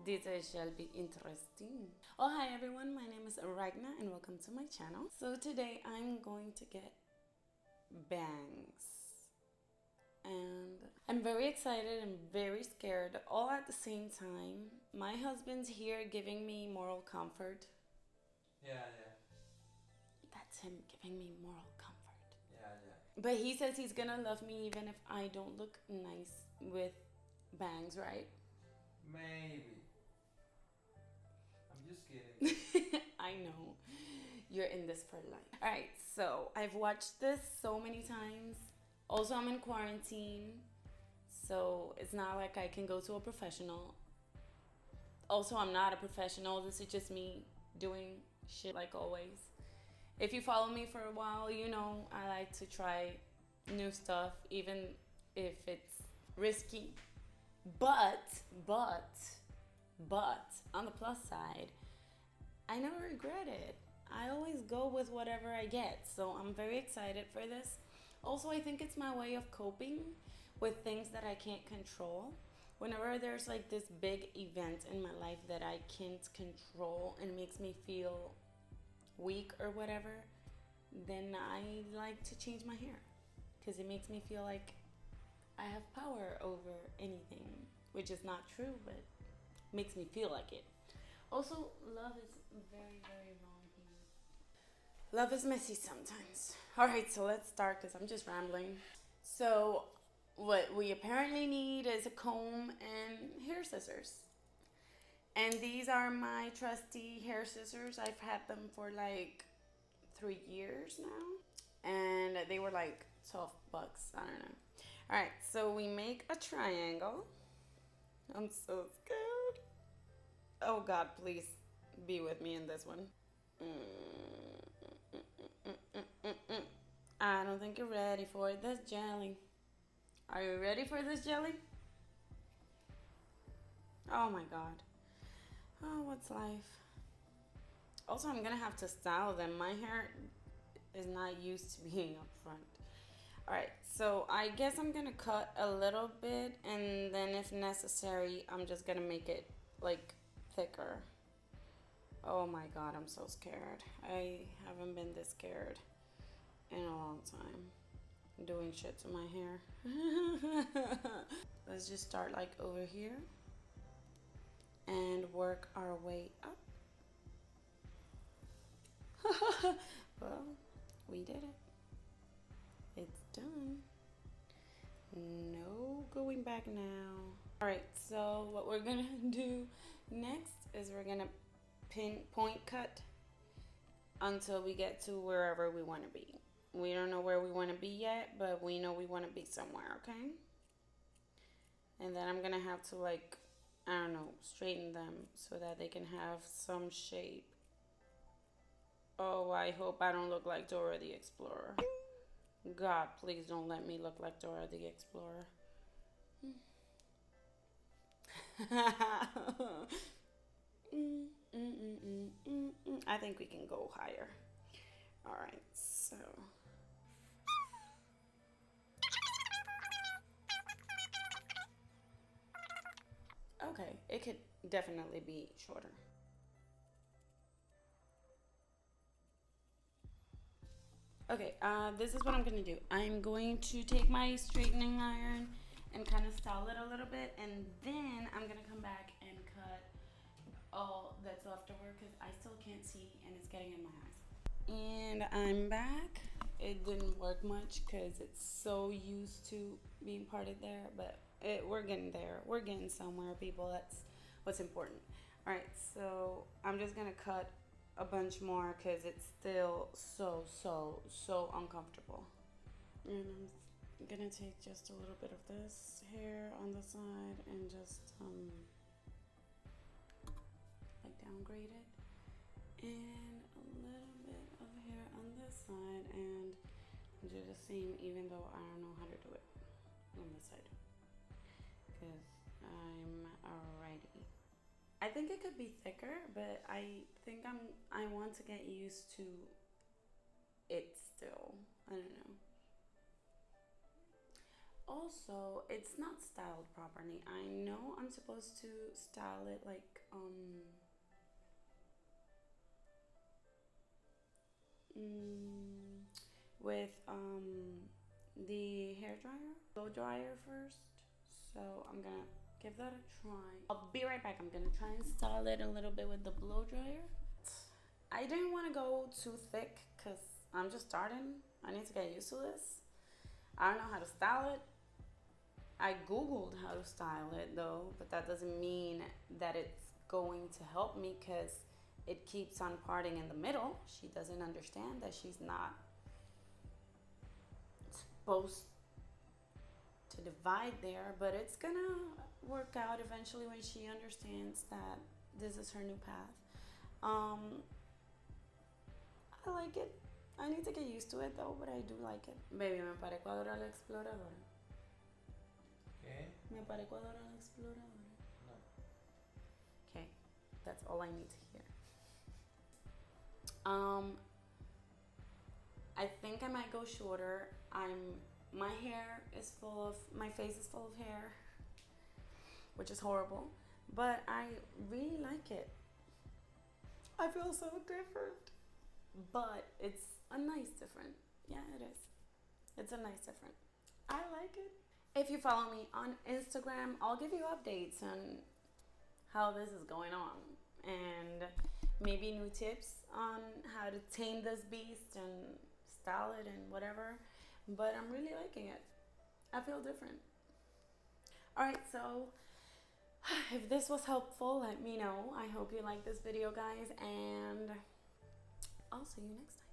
This shall be interesting. Oh, hi everyone, my name is Ragna and welcome to my channel. So today I'm going to get bangs. And I'm very excited and very scared all at the same time. My husband's here giving me moral comfort. Yeah. That's him giving me moral comfort. Yeah. But he says he's gonna love me even if I don't look nice with bangs, right? Maybe. I'm just kidding. I know. You're in this for life. Alright, so I've watched this so many times. Also, I'm in quarantine, so it's not like I can go to a professional. Also, I'm not a professional. This is just me doing shit like always. If you follow me for a while, you know I like to try new stuff, even if it's risky. But, on the plus side, I never regret it. I always go with whatever I get, so I'm very excited for this. Also, I think it's my way of coping with things that I can't control. Whenever there's like this big event in my life that I can't control and makes me feel weak or whatever, then I like to change my hair because it makes me feel like I have power over anything, which is not true, but makes me feel like it. Also, love is very, very wrong here. Love is messy sometimes. All right, so let's start because I'm just rambling. So, what we apparently need is a comb and hair scissors. And these are my trusty hair scissors. I've had them for like 3 years now. And they were like 12 bucks. I don't know. All right, so we make a triangle. I'm so scared. Oh God, please be with me in this one. I don't think you're ready for this jelly. Are you ready for this jelly? Oh my God. Oh, what's life? Also, I'm gonna have to style them. My hair is not used to being up front. Alright, so I guess I'm gonna cut a little bit, and then if necessary, I'm just gonna make it like thicker. Oh my God, I'm so scared. I haven't been this scared in a long time. Doing shit to my hair. Let's just start like over here and work our way up. Well, we did it. It's done. No going back now. All right, so what we're gonna do next is we're gonna point cut until we get to wherever we want to be. We don't know where we want to be yet, but we know we want to be somewhere, okay? And then I'm gonna have to like, I don't know, straighten them so that they can have some shape. Oh, I hope I don't look like Dora the Explorer. God, please don't let me look like Dora the Explorer. I think we can go higher. All right, so. Okay, it could definitely be shorter. Okay, this is what I'm gonna do. I'm going to take my straightening iron and kind of style it a little bit, and then I'm gonna come back and cut all that's left over because I still can't see and it's getting in my eyes. And I'm back. It didn't work much because it's so used to being parted there, but we're getting there. We're getting somewhere, people. That's what's important. All right, so I'm just gonna cut a bunch more because it's still so uncomfortable. And I'm gonna take just a little bit of this hair on the side and just like downgrade it, and a little bit of hair on this side, and do the same, even though I don't know how to do it on this side because I'm already. I think it could be thicker, but I think I want to get used to it still. I don't know. Also, it's not styled properly. I know I'm supposed to style it like mm, with the hair dryer, blow dryer first. So I'm gonna give that a try. I'll be right back. I'm gonna try and style it a little bit with the blow dryer. I didn't want to go too thick because I'm just starting. I need to get used to this. I don't know how to style it. I googled how to style it though, but that doesn't mean that it's going to help me because it keeps on parting in the middle. She doesn't understand that she's not supposed to divide there, but it's gonna work out eventually when she understands that this is her new path. I like it. I need to get used to it though, but I do like it. Baby, me pare cuadra la exploradora. ¿Qué? Me pare cuadra la exploradora. No. Okay, that's all I need to hear. I think I might go shorter. My face is full of hair, which is horrible, but I really like it. I feel so different, but it's a nice different. Yeah, it is. It's a nice different. I like it. If you follow me on Instagram, I'll give you updates on how this is going on and maybe new tips on how to tame this beast and style it and whatever. But I'm really liking it. I feel different. Alright, so if this was helpful, let me know. I hope you like this video, guys, and I'll see you next time.